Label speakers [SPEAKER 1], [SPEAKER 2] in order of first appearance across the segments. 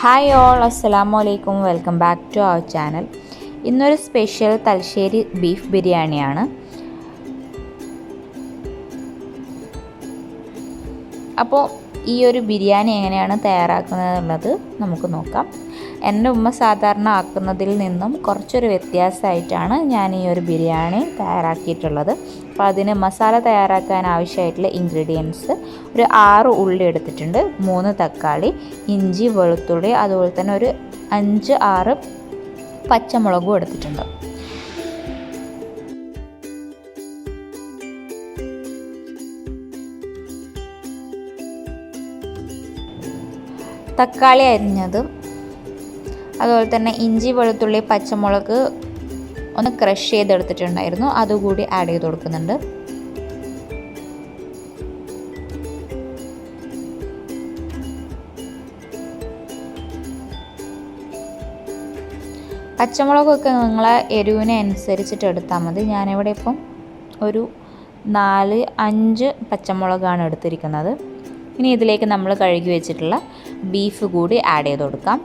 [SPEAKER 1] Hi all, അസ്സലാമു അലൈക്കും. Welcome back to our channel. ഇന്നൊരു സ്പെഷ്യൽ തലശ്ശേരി ബീഫ് ബിരിയാണിയാണ്. അപ്പോൾ ഈ ഒരു ബിരിയാണി എങ്ങനെയാണ് തയ്യാറാക്കുന്നത് എന്നുള്ളത് നമുക്ക് നോക്കാം. എൻ്റെ ഉമ്മ സാധാരണ ആക്കുന്നതിൽ നിന്നും കുറച്ചൊരു വ്യത്യാസമായിട്ടാണ് ഞാൻ ഈ ഒരു ബിരിയാണി തയ്യാറാക്കിയിട്ടുള്ളത്. അപ്പോൾ അതിന് മസാല തയ്യാറാക്കാൻ ആവശ്യമായിട്ടുള്ള ഇൻഗ്രീഡിയൻസ്: ഒരു 6 ഉള്ളി എടുത്തിട്ടുണ്ട്, 3 തക്കാളി, ഇഞ്ചി, വെളുത്തുള്ളി, അതുപോലെ തന്നെ ഒരു 5-6 പച്ചമുളകും എടുത്തിട്ടുണ്ട്. തക്കാളി അരിഞ്ഞതും അതുപോലെ തന്നെ ഇഞ്ചി, വെളുത്തുള്ളി, പച്ചമുളക് ഒന്ന് ക്രഷ് ചെയ്തെടുത്തിട്ടുണ്ടായിരുന്നു, അതുകൂടി ആഡ് ചെയ്ത് കൊടുക്കുന്നുണ്ട്. പച്ചമുളകൊക്കെ നിങ്ങളെ എരിവിനെ അനുസരിച്ചിട്ട് എടുത്താൽ മതി. ഞാനിവിടെ ഇപ്പം ഒരു 4-5 പച്ചമുളകാണ് എടുത്തിരിക്കുന്നത്. ഇനി ഇതിലേക്ക് നമ്മൾ കഴുകി വെച്ചിട്ടുള്ള ബീഫ് കൂടി ആഡ് ചെയ്ത് കൊടുക്കാം.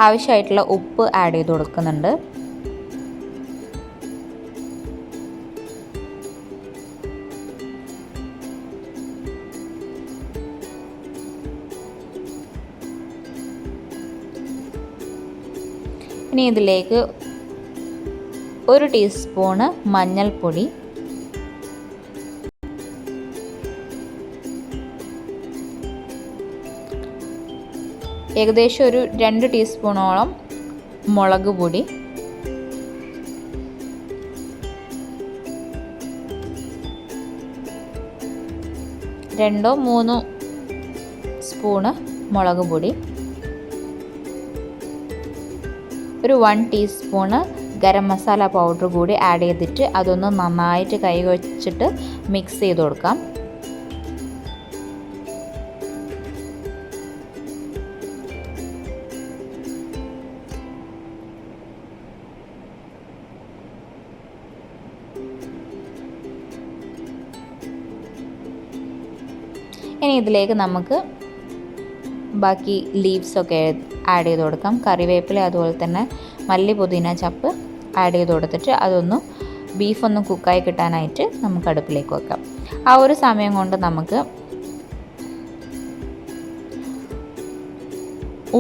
[SPEAKER 1] ആവശ്യമായിട്ടുള്ള ഉപ്പ് ആഡ് ചെയ്ത് കൊടുക്കുന്നുണ്ട്. ഇനി ഇതിലേക്ക് 1 ടീസ്പൂണ് മഞ്ഞൾപ്പൊടി, ഏകദേശം ഒരു 2 ടീസ്പൂണോളം മുളക് പൊടി, രണ്ടോ 3 സ്പൂണ് മുളക് പൊടി, ഒരു 1 ടീസ്പൂണ് ഗരം മസാല പൗഡർ കൂടി ആഡ് ചെയ്തിട്ട് അതൊന്ന് നന്നായിട്ട് കൈ വെച്ചിട്ട് മിക്സ് ചെയ്ത് കൊടുക്കാം. ഇനി ഇതിലേക്ക് നമുക്ക് ബാക്കി ലീവ്സൊക്കെ ആഡ് ചെയ്ത് കൊടുക്കാം. കറിവേപ്പില, അതുപോലെ തന്നെ മല്ലി, പുതിന ചപ്പ് ആഡ് ചെയ്ത് കൊടുത്തിട്ട് അതൊന്ന് ബീഫൊന്ന് കുക്കായി കിട്ടാനായിട്ട് നമുക്ക് അടുപ്പിലേക്ക് വെക്കാം. ആ ഒരു സമയം കൊണ്ട് നമുക്ക്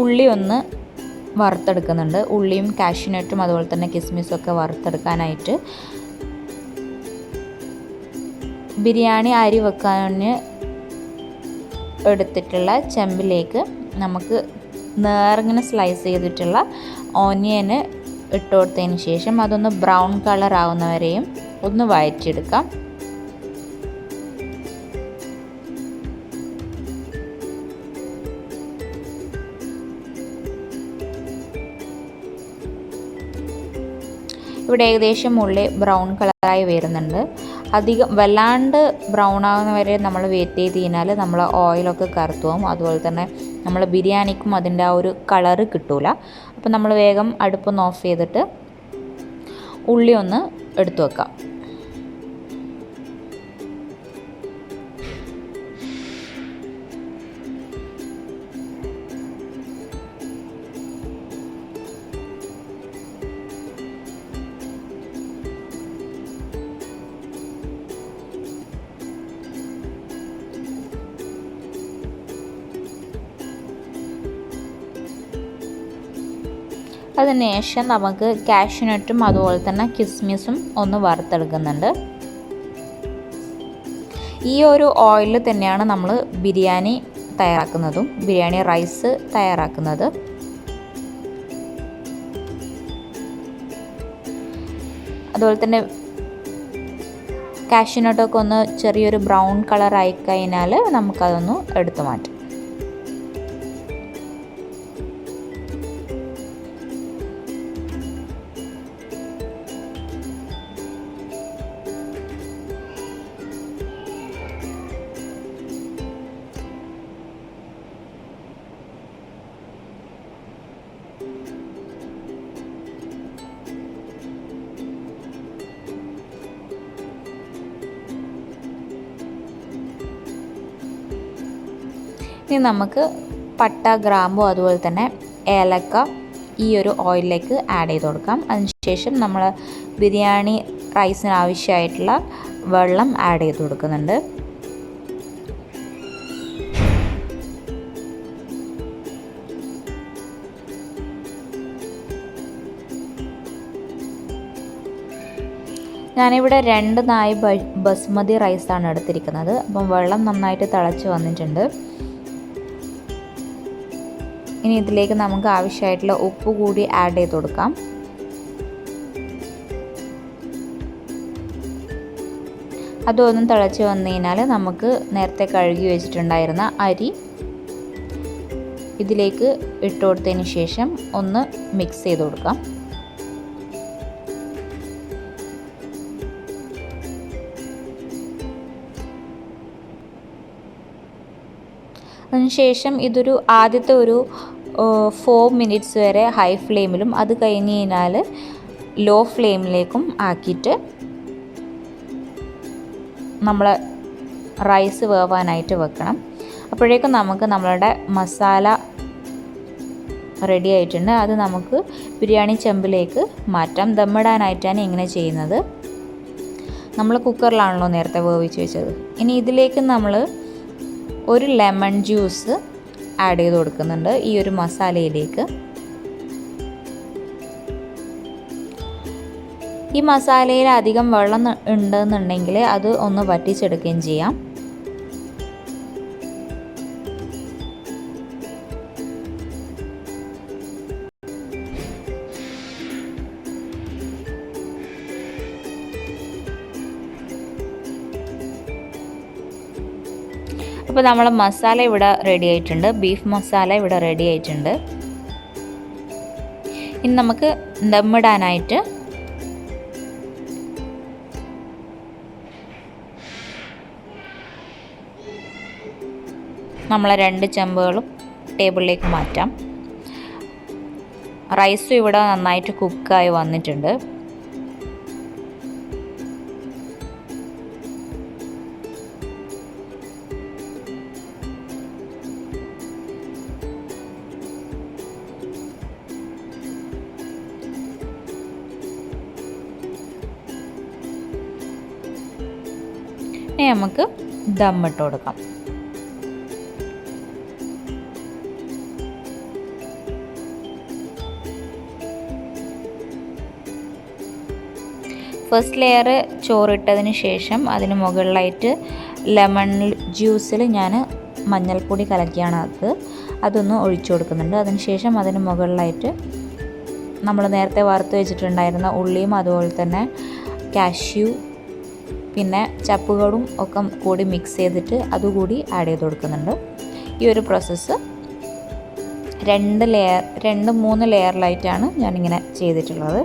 [SPEAKER 1] ഉള്ളി ഒന്ന് വറുത്തെടുക്കുന്നുണ്ട്. ഉള്ളിയും കാഷ്യൂനട്ടും അതുപോലെ തന്നെ കിസ്മിസൊക്കെ വറുത്തെടുക്കാനായിട്ട് ബിരിയാണി അരി വെക്കാൻ എടുത്തിട്ടുള്ള ചെമ്പിലേക്ക് നമുക്ക് നേർങ്ങനെ സ്ലൈസ് ചെയ്തിട്ടുള്ള ഓനിയന് ഇട്ട് കൊടുത്തതിന് ശേഷം അതൊന്ന് ബ്രൗൺ കളർ ആവുന്നവരെയും ഒന്ന് വഴറ്റിയെടുക്കാം. ഇവിടെ ഏകദേശം ഉള്ളി ബ്രൗൺ കളറായി വരുന്നുണ്ട്. അധികം വല്ലാണ്ട് ബ്രൗൺ ആവുന്നവരെ നമ്മൾ വെയിറ്റ് ചെയ്ത് കഴിഞ്ഞാൽ നമ്മൾ ഓയിലൊക്കെ കറുത്തു പോകും. അതുപോലെ തന്നെ നമ്മൾ ബിരിയാണിക്കും അതിൻ്റെ ആ ഒരു കളറ് കിട്ടൂല. അപ്പോൾ നമ്മൾ വേഗം അടുപ്പൊന്ന് ഓഫ് ചെയ്തിട്ട് ഉള്ളി ഒന്ന് എടുത്തു വെക്കാം. അതിനുശേഷം നമുക്ക് കാഷ്യൂനട്ടും അതുപോലെ തന്നെ കിസ്മിസും ഒന്ന് വറുത്തെടുക്കുന്നുണ്ട്. ഈ ഒരു ഓയിലിൽ തന്നെയാണ് നമ്മൾ ബിരിയാണി തയ്യാറാക്കുന്നതും ബിരിയാണി റൈസ് തയ്യാറാക്കുന്നത്. അതുപോലെ തന്നെ കാഷ്യൂനട്ടൊക്കെ ഒന്ന് ചെറിയൊരു ബ്രൗൺ കളർ ആയി കഴിഞ്ഞാൽ നമുക്കതൊന്ന് എടുത്തു മാറ്റാം. ഇനി നമുക്ക് പട്ട, ഗ്രാമ്പു അതുപോലെ തന്നെ ഏലക്ക ഈ ഒരു ഓയിലിലേക്ക് ആഡ് ചെയ്ത് കൊടുക്കാം. അതിനുശേഷം നമ്മൾ ബിരിയാണി റൈസിന് ആവശ്യമായിട്ടുള്ള വെള്ളം ആഡ് ചെയ്ത് കൊടുക്കുന്നുണ്ട്. ഞാനിവിടെ 2 നാഴി ബസ്മതി റൈസാണ് എടുത്തിരിക്കുന്നത്. അപ്പം വെള്ളം നന്നായിട്ട് തിളച്ച് വന്നിട്ടുണ്ട്. ഇനി ഇതിലേക്ക് നമുക്ക് ആവശ്യമായിട്ടുള്ള ഉപ്പ് കൂടി ആഡ് ചെയ്ത് കൊടുക്കാം. അതൊന്നും തിളച്ച് വന്നു കഴിഞ്ഞാൽ നമുക്ക് നേരത്തെ കഴുകി വെച്ചിട്ടുണ്ടായിരുന്ന അരി ഇതിലേക്ക് ഇട്ട് കൊടുത്തതിന് ശേഷം ഒന്ന് മിക്സ് ചെയ്ത് കൊടുക്കാം. അതിനുശേഷം ഇതൊരു ആദ്യത്തെ ഒരു 4 മിനിറ്റ്സ് വരെ ഹൈ ഫ്ലെയിമിലും അത് കഴിഞ്ഞ് കഴിഞ്ഞാൽ ലോ ഫ്ലെയിമിലേക്കും ആക്കിയിട്ട് നമ്മൾ റൈസ് വേവാനായിട്ട് വെക്കണം. അപ്പോഴേക്കും നമുക്ക് നമ്മളുടെ മസാല റെഡി ആയിട്ടുണ്ട്. അത് നമുക്ക് ബിരിയാണി ചെമ്പിലേക്ക് മാറ്റാം. ദമ്മിടാനായിട്ടാണ് ഇങ്ങനെ ചെയ്യുന്നത്. നമ്മൾ കുക്കറിലാണല്ലോ നേരത്തെ വേവിച്ച് വെച്ചത്. ഇനി ഇതിലേക്ക് നമ്മൾ ഒരു ലെമൺ ജ്യൂസ് ആഡ് ചെയ്ത് കൊടുക്കുന്നുണ്ട് ഈ ഒരു മസാലയിലേക്ക്. ഈ മസാലയിൽ അധികം വെള്ളം ഉണ്ടെന്നുണ്ടെങ്കിൽ അത് ഒന്ന് വറ്റിച്ചെടുക്കുകയും ചെയ്യാം. അപ്പോൾ നമ്മളെ മസാല ഇവിടെ റെഡി ആയിട്ടുണ്ട്. ബീഫ് മസാല ഇവിടെ റെഡി ആയിട്ടുണ്ട്. ഇനി നമുക്ക് ദമ്മിടാനായിട്ട് നമ്മളെ 2 ചെമ്പുകളും ടേബിളിലേക്ക് മാറ്റാം. റൈസും ഇവിടെ നന്നായിട്ട് കുക്കായി വന്നിട്ടുണ്ട്. ഇനി നമുക്ക് ദമ്മിട്ട് കൊടുക്കാം. ഫസ്റ്റ് ലെയർ ചോറിട്ടതിന് ശേഷം അതിന് മുകളിലായിട്ട് ലെമൺ ജ്യൂസിൽ ഞാൻ മഞ്ഞൾപ്പൊടി കലക്കിയാണ് അതൊന്ന് ഒഴിച്ചു കൊടുക്കുന്നുണ്ട്. അതിനുശേഷം അതിന് മുകളിലായിട്ട് നമ്മൾ നേരത്തെ വറുത്ത് വെച്ചിട്ടുണ്ടായിരുന്ന ഉള്ളിയും അതുപോലെ തന്നെ കാഷ്യൂ പിന്നെ ചപ്പുകളും ഒക്കെ കൂടി മിക്സ് ചെയ്തിട്ട് അതുകൂടി ആഡ് ചെയ്ത് കൊടുക്കുന്നുണ്ട്. ഈ ഒരു പ്രോസസ്സ് 2-3 ലെയറിലായിട്ടാണ് ഞാനിങ്ങനെ ചെയ്തിട്ടുള്ളത്.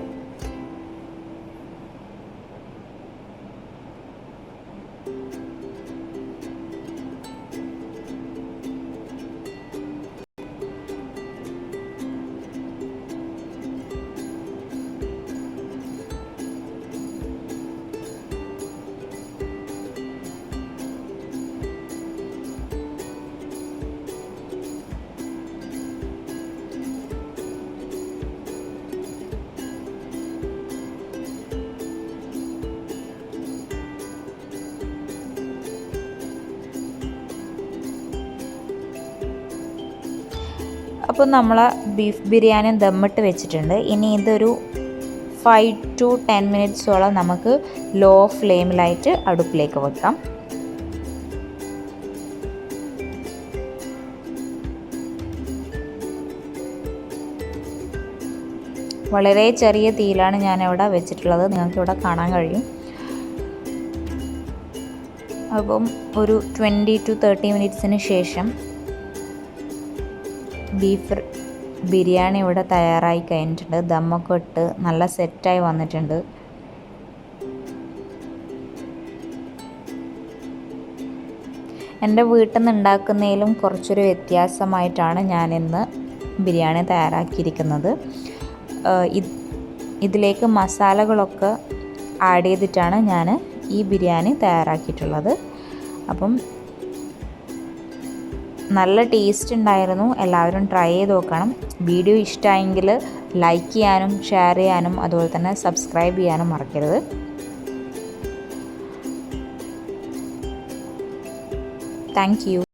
[SPEAKER 1] അപ്പോൾ നമ്മൾ ബീഫ് ബിരിയാണി ദമ്മിട്ട് വെച്ചിട്ടുണ്ട്. ഇനി ഇതൊരു 5 to 10 മിനിറ്റ്സോളം നമുക്ക് ലോ ഫ്ലെയിമിലായിട്ട് അടുപ്പിലേക്ക് വെക്കാം. വളരെ ചെറിയ തീയിലാണ് ഞാനിവിടെ വെച്ചിട്ടുള്ളത്. നിങ്ങൾക്കിവിടെ കാണാൻ കഴിയും. അപ്പം ഒരു 20 to 30 മിനിറ്റ്സിന് ശേഷം ബീഫ് ബിരിയാണി ഇവിടെ തയ്യാറായി കഴിഞ്ഞിട്ടുണ്ട്. ദമ്മൊക്കെ ഇട്ട് നല്ല സെറ്റായി വന്നിട്ടുണ്ട്. എൻ്റെ വീട്ടിൽ നിന്ന് ഉണ്ടാക്കുന്നതിലും കുറച്ചൊരു വ്യത്യാസമായിട്ടാണ് ഞാനിന്ന് ബിരിയാണി തയ്യാറാക്കിയിരിക്കുന്നത്. ഇതിലേക്ക് മസാലകളൊക്കെ ആഡ് ചെയ്തിട്ടാണ് ഞാൻ ഈ ബിരിയാണി തയ്യാറാക്കിയിട്ടുള്ളത്. അപ്പം നല്ല ടേസ്റ്റ് ഉണ്ടായിരുന്നു. എല്ലാവരും ട്രൈ ചെയ്ത് നോക്കണം. വീഡിയോ ഇഷ്ടമായെങ്കിൽ ലൈക്ക് ചെയ്യാനും ഷെയർ ചെയ്യാനും അതുപോലെ തന്നെ സബ്സ്ക്രൈബ് ചെയ്യാനും മറക്കരുത്. Thank you.